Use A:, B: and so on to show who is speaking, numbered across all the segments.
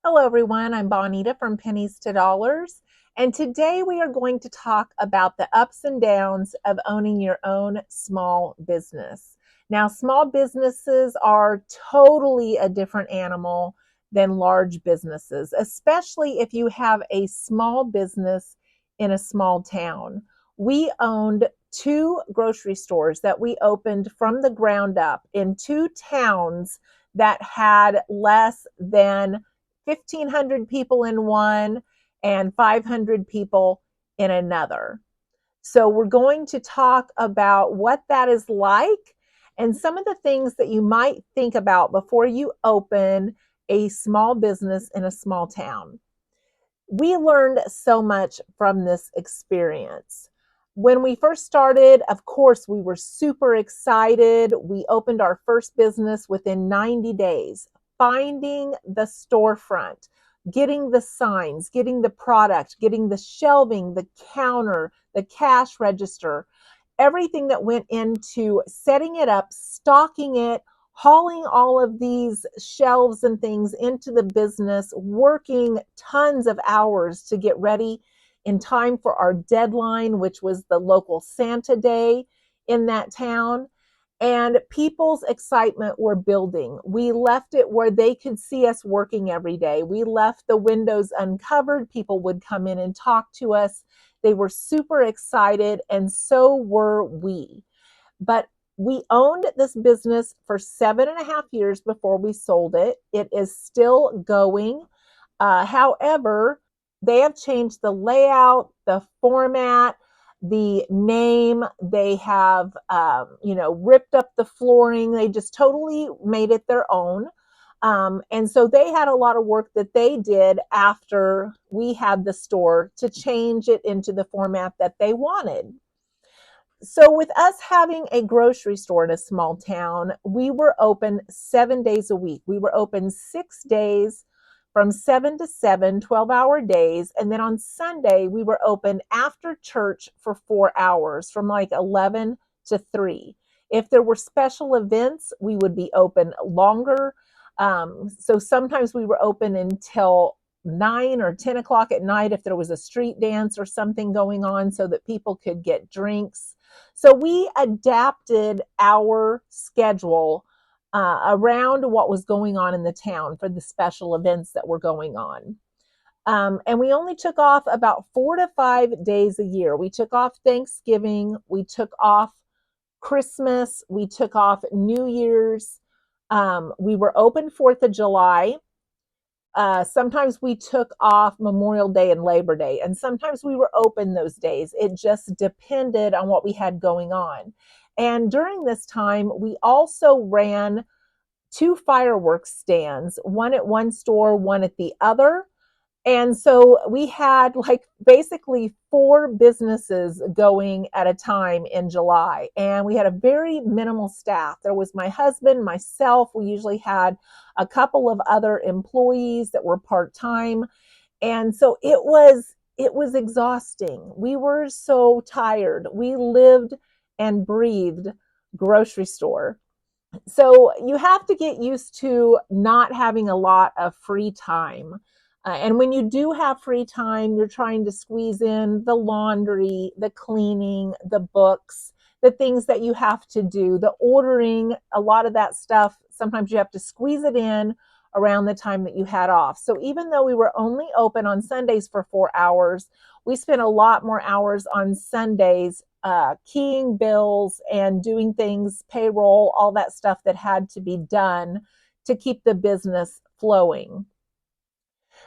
A: Hello, everyone. I'm Bonita from Pennies to Dollars, and today we are going to talk about the ups and downs of owning your own small business. Now, small businesses are totally a different animal than large businesses, especially if you have a small business in a small town. We owned two grocery stores that we opened from the ground up in two towns that had less than 1,500 people in one and 500 people in another. So, we're going to talk about what that is like and some of the things that you might think about before you open a small business in a small town. We learned so much from this experience. When we first started, of course, we were super excited. We opened our first business within 90 days, finding the storefront, getting the signs, getting the product, getting the shelving, the counter, the cash register, everything that went into setting it up, stocking it, hauling all of these shelves and things into the business, working tons of hours to get ready in time for our deadline, which was the local Santa Day in that town. And people's excitement were building. We left it where they could see us working every day. We left the windows uncovered. People would come in and talk to us. They were super excited, and so were we. But we owned this business for 7.5 years before we sold it. It is still going. However, they have changed the layout, the format, the name. They have, ripped up the flooring. They just totally made it their own. And so they had a lot of work that they did after we had the store to change it into the format that they wanted. So, with us having a grocery store in a small town, we were open 7 days a week. We were open 6 days from 7 to 7, 12-hour days. And then on Sunday, we were open after church for 4 hours from like 11 to 3. If there were special events, we would be open longer. So sometimes we were open until 9 or 10 o'clock at night if there was a street dance or something going on so that people could get drinks. So we adapted our schedule around what was going on in the town for the special events that were going on. And we only took off about 4 to 5 days a year. We took off Thanksgiving, we took off Christmas, we took off New Year's. We were open 4th of July. Sometimes we took off Memorial Day and Labor Day, and sometimes we were open those days. It just depended on what we had going on. And during this time, we also ran two fireworks stands, one at one store, one at the other. And so we had like basically four businesses going at a time in July. And we had a very minimal staff. There was my husband, myself. We usually had a couple of other employees that were part-time. And so it was exhausting. We were so tired. We lived and breathed grocery store. So you have to get used to not having a lot of free time. And when you do have free time, you're trying to squeeze in the laundry, the cleaning, the books, the things that you have to do, the ordering, a lot of that stuff. Sometimes you have to squeeze it in around the time that you had off. So even though we were only open on Sundays for 4 hours, we spent a lot more hours on Sundays keying bills and doing things, payroll, all that stuff that had to be done to keep the business flowing.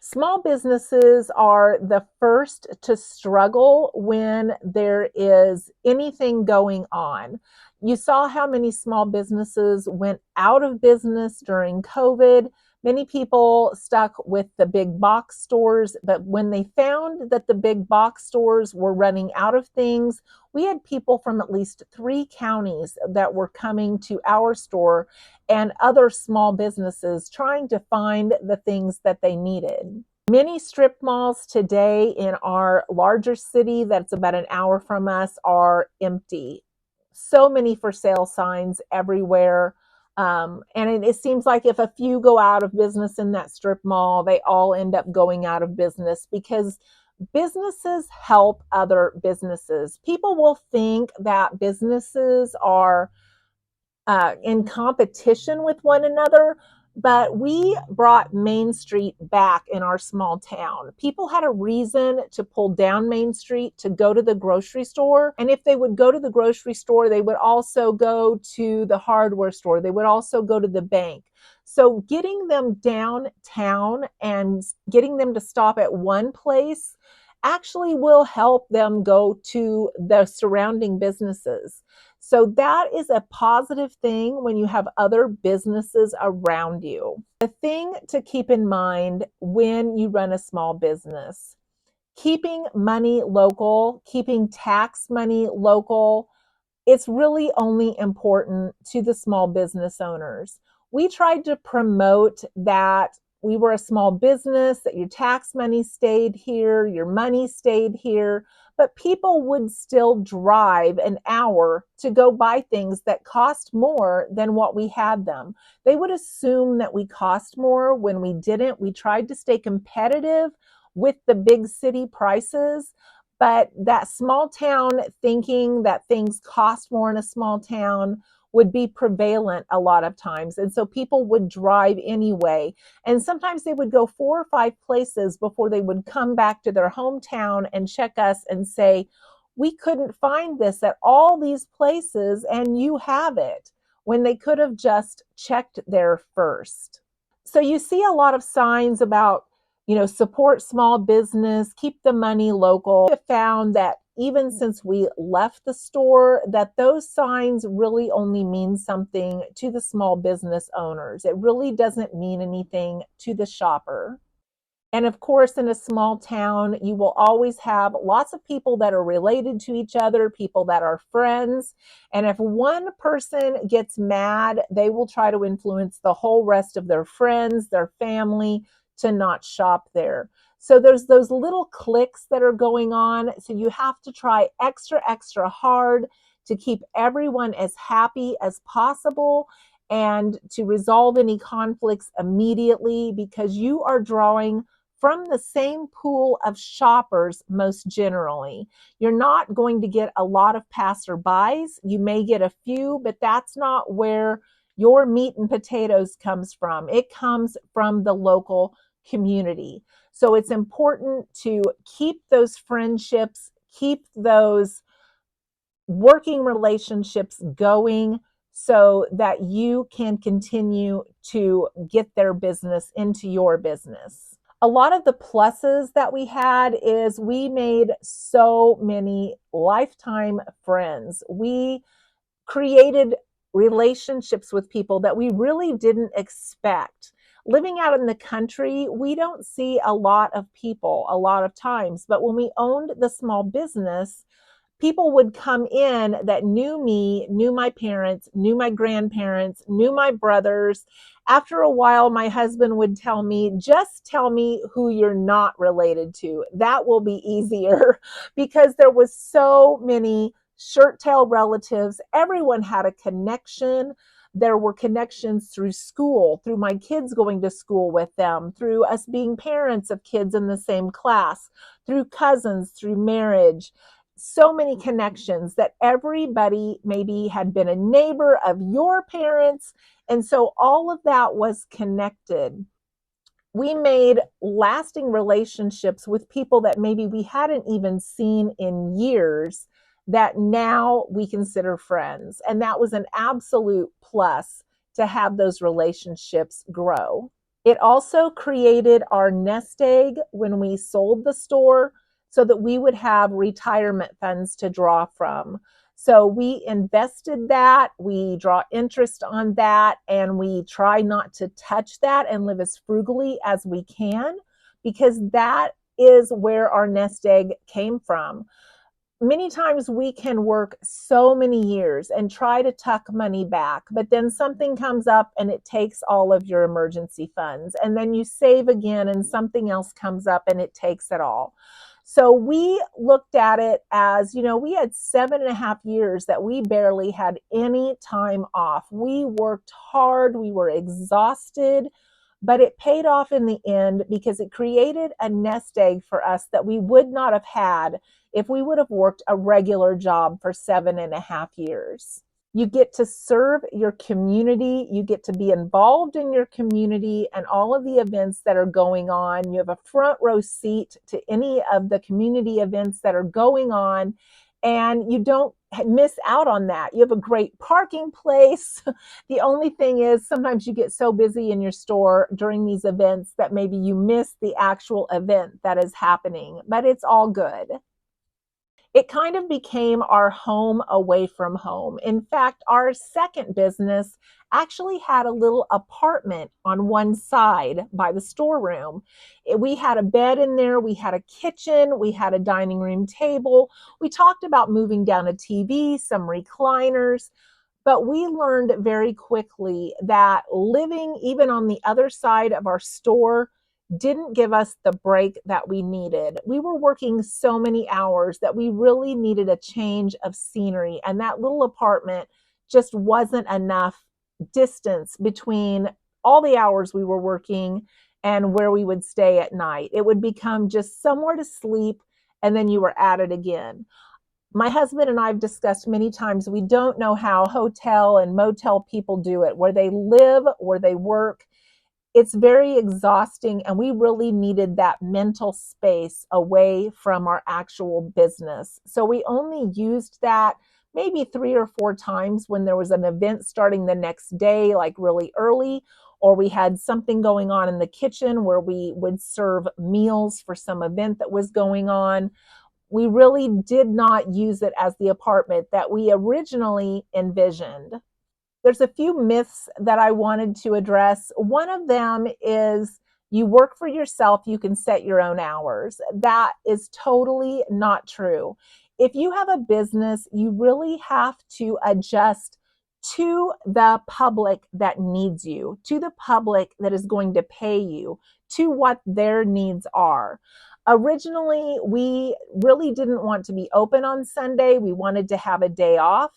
A: Small businesses are the first to struggle when there is anything going on. You saw how many small businesses went out of business during COVID. Many people stuck with the big box stores, but when they found that the big box stores were running out of things, we had people from at least 3 counties that were coming to our store and other small businesses trying to find the things that they needed. Many strip malls today in our larger city that's about an hour from us are empty. So many for sale signs everywhere. And it seems like if a few go out of business in that strip mall, they all end up going out of business because businesses help other businesses. People will think that businesses are in competition with one another, but we brought Main Street back in our small town. People had a reason to pull down Main Street to go to the grocery store. And if they would go to the grocery store, they would also go to the hardware store. They would also go to the bank. So getting them downtown and getting them to stop at one place actually will help them go to the surrounding businesses. So that is a positive thing when you have other businesses around you. The thing to keep in mind when you run a small business, keeping money local, keeping tax money local, it's really only important to the small business owners. We tried to promote that we were a small business, that your tax money stayed here, your money stayed here, but people would still drive an hour to go buy things that cost more than what we had them. They would assume that we cost more when we didn't. We tried to stay competitive with the big city prices, but that small town thinking that things cost more in a small town would be prevalent a lot of times. And so people would drive anyway. And sometimes they would go 4 or 5 places before they would come back to their hometown and check us and say, we couldn't find this at all these places and you have it, when they could have just checked there first. So you see a lot of signs about, support small business, keep the money local. We have found that even since we left the store, that those signs really only mean something to the small business owners. It really doesn't mean anything to the shopper. And of course, in a small town, you will always have lots of people that are related to each other, people that are friends. And if one person gets mad, they will try to influence the whole rest of their friends, their family, to not shop there. So there's those little cliques that are going on. So you have to try extra, extra hard to keep everyone as happy as possible and to resolve any conflicts immediately, because you are drawing from the same pool of shoppers most generally. You're not going to get a lot of passerbys. You may get a few, but that's not where your meat and potatoes comes from. It comes from the local community. So it's important to keep those friendships, keep those working relationships going so that you can continue to get their business into your business. A lot of the pluses that we had is we made so many lifetime friends. We created relationships with people that we really didn't expect. Living out in the country, we don't see a lot of people a lot of times, but when we owned the small business, people would come in that knew me, knew my parents, knew my grandparents, knew my brothers. After a while, my husband would tell me, just tell me who you're not related to. That will be easier because there was so many shirt tail relatives. Everyone had a connection. There were connections through school, through my kids going to school with them, through us being parents of kids in the same class, through cousins, through marriage. So many connections that everybody maybe had been a neighbor of your parents. And so all of that was connected. We made lasting relationships with people that maybe we hadn't even seen in years that now we consider friends. And that was an absolute plus to have those relationships grow. It also created our nest egg when we sold the store so that we would have retirement funds to draw from. So we invested that, we draw interest on that, and we try not to touch that and live as frugally as we can, because that is where our nest egg came from. Many times we can work so many years and try to tuck money back, but then something comes up and it takes all of your emergency funds. And then you save again and something else comes up and it takes it all. So we looked at it as, we had 7.5 years that we barely had any time off. We worked hard, we were exhausted, but it paid off in the end because it created a nest egg for us that we would not have had if we would have worked a regular job for 7.5 years. You get to serve your community, you get to be involved in your community and all of the events that are going on. You have a front row seat to any of the community events that are going on, and you don't miss out on that. You have a great parking place. The only thing is sometimes you get so busy in your store during these events that maybe you miss the actual event that is happening, but it's all good. It kind of became our home away from home. In fact, our second business actually had a little apartment on one side by the storeroom. We had a bed in there, we had a kitchen, we had a dining room table. We talked about moving down a TV, some recliners, but we learned very quickly that living even on the other side of our store didn't give us the break that we needed. We were working so many hours that we really needed a change of scenery, and that little apartment just wasn't enough distance between all the hours we were working and where we would stay at night. It would become just somewhere to sleep, and then you were at it again. My husband and I have discussed many times, we don't know how hotel and motel people do it, where they live, where they work. It's very exhausting, and we really needed that mental space away from our actual business. So we only used that maybe 3 or 4 times when there was an event starting the next day, like really early, or we had something going on in the kitchen where we would serve meals for some event that was going on. We really did not use it as the apartment that we originally envisioned. There's a few myths that I wanted to address. One of them is you work for yourself, you can set your own hours. That is totally not true. If you have a business, you really have to adjust to the public that needs you, to the public that is going to pay you, to what their needs are. Originally, we really didn't want to be open on Sunday. We wanted to have a day off.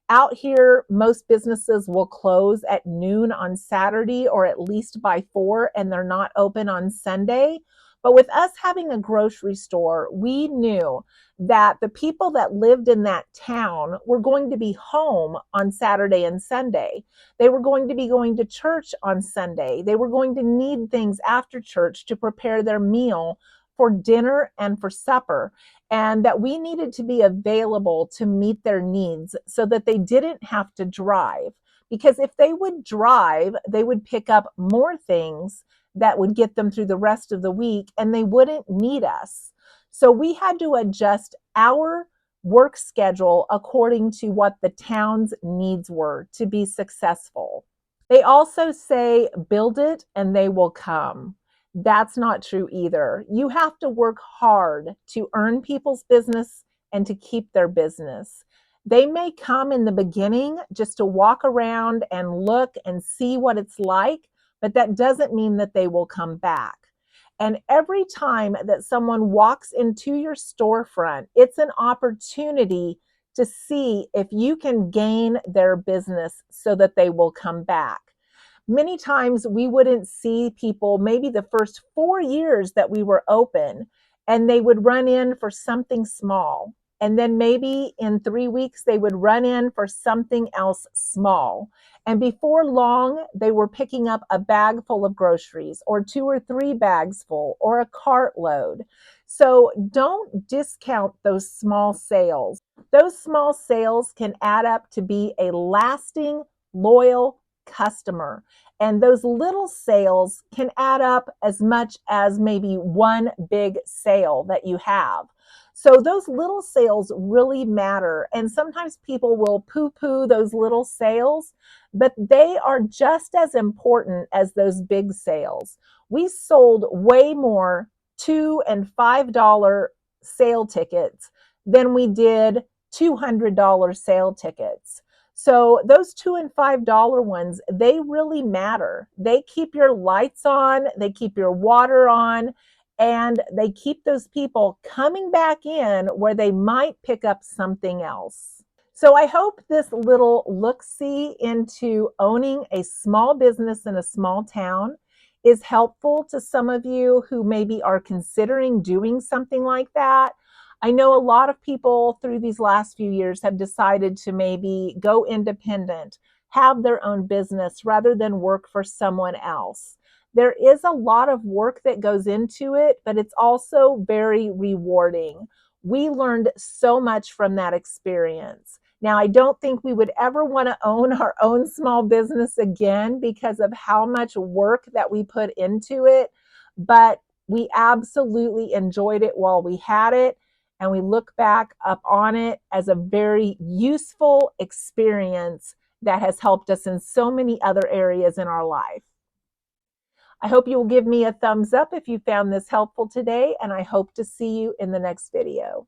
A: Out here, most businesses will close at noon on Saturday or at least by 4, and they're not open on Sunday. But with us having a grocery store, we knew that the people that lived in that town were going to be home on Saturday and Sunday. They were going to be going to church on Sunday. They were going to need things after church to prepare their meal for dinner and for supper, and that we needed to be available to meet their needs so that they didn't have to drive. Because if they would drive, they would pick up more things that would get them through the rest of the week, and they wouldn't need us. So we had to adjust our work schedule according to what the town's needs were to be successful. They also say, build it and they will come. That's not true either. You have to work hard to earn people's business and to keep their business. They may come in the beginning just to walk around and look and see what it's like, but that doesn't mean that they will come back. And every time that someone walks into your storefront, it's an opportunity to see if you can gain their business so that they will come back. Many times we wouldn't see people maybe the first 4 years that we were open, and they would run in for something small. And then maybe in 3 weeks, they would run in for something else small. And before long, they were picking up a bag full of groceries, or 2 or 3 bags full, or a cart load. So don't discount those small sales. Those small sales can add up to be a lasting, loyal customer. And those little sales can add up as much as maybe one big sale that you have. So those little sales really matter. And sometimes people will poo-poo those little sales, but they are just as important as those big sales. We sold way more $2 and $5 sale tickets than we did $200 sale tickets. So those $2 and $5 ones, they really matter. They keep your lights on, they keep your water on, and they keep those people coming back in where they might pick up something else. So I hope this little look-see into owning a small business in a small town is helpful to some of you who maybe are considering doing something like that. I know a lot of people through these last few years have decided to maybe go independent, have their own business rather than work for someone else. There is a lot of work that goes into it, but it's also very rewarding. We learned so much from that experience. Now, I don't think we would ever want to own our own small business again because of how much work that we put into it, but we absolutely enjoyed it while we had it, and we look back up on it as a very useful experience that has helped us in so many other areas in our life. I hope you will give me a thumbs up if you found this helpful today, and I hope to see you in the next video.